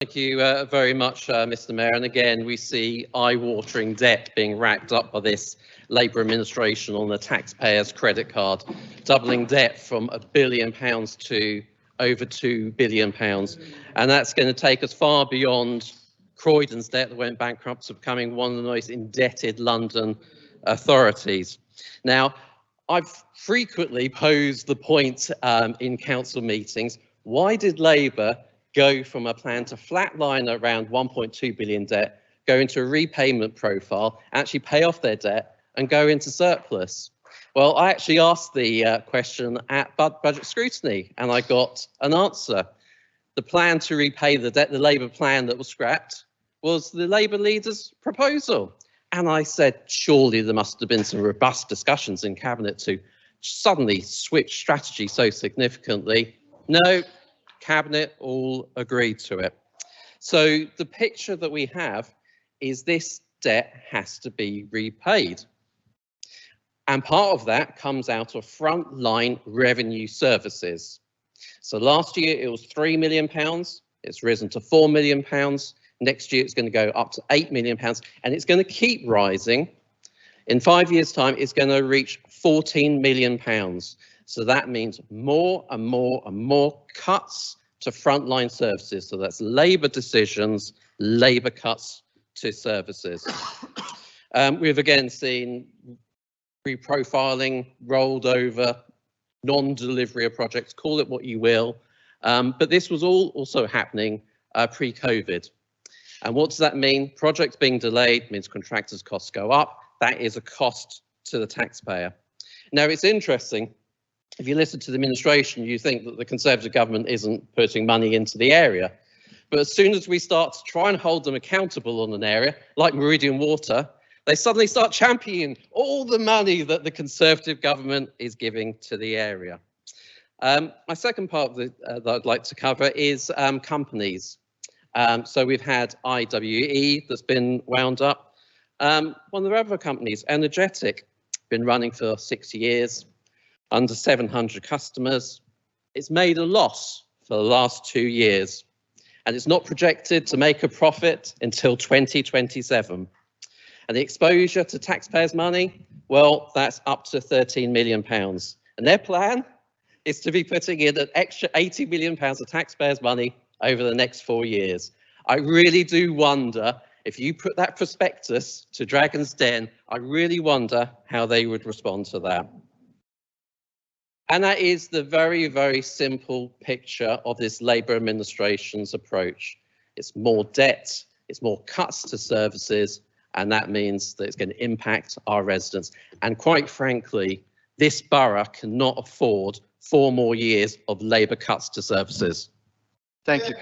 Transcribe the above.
Thank you very much, Mr. Mayor. And again, we see eye-watering debt being racked up by this Labour administration on the taxpayers' credit card, doubling debt from £1 billion to over £2 billion. And that's going to take us far beyond Croydon's debt that went bankrupt to becoming one of the most indebted London authorities. Now, I've frequently posed the point in council meetings, why did Labour go from a plan to flatline around 1.2 billion debt, go into a repayment profile, actually pay off their debt and go into surplus? Well, I actually asked the question at budget scrutiny and I got an answer. The plan to repay the debt, the Labour plan that was scrapped, was the Labour leader's proposal. And I said, surely there must have been some robust discussions in Cabinet to suddenly switch strategy so significantly. No. Cabinet all agreed to it. So the picture that we have is this debt has to be repaid. And part of that comes out of frontline revenue services. So last year it was £3 million. It's risen to £4 million. Next year it's going to go up to £8 million and it's going to keep rising. In 5 years' time, it's going to reach £14 million. So that means more and more and more cuts to frontline services. So that's Labour decisions, Labour cuts to services. We've again seen reprofiling, rolled over, non-delivery of projects, call it what you will. But this was all also happening pre-COVID. And what does that mean? Projects being delayed means contractors' costs go up. That is a cost to the taxpayer. Now, it's interesting. If you listen to the administration, you think that the Conservative government isn't putting money into the area. But as soon as we start to try and hold them accountable on an area, like Meridian Water, they suddenly start championing all the money that the Conservative government is giving to the area. My second part that I'd like to cover is companies. So we've had IWE that's been wound up. One of the other companies, Energetic, been running for 60 years. Under 700 customers. It's made a loss for the last 2 years, and it's not projected to make a profit until 2027. And the exposure to taxpayers' money, well, that's up to £13 million. And their plan is to be putting in an extra £80 million of taxpayers' money over the next 4 years. I really do wonder, if you put that prospectus to Dragon's Den, I really wonder how they would respond to that. And that is the very, very simple picture of this Labour administration's approach. It's more debt, it's more cuts to services, and that means that it's going to impact our residents. And quite frankly, this borough cannot afford 4 more years of Labour cuts to services. Thank you,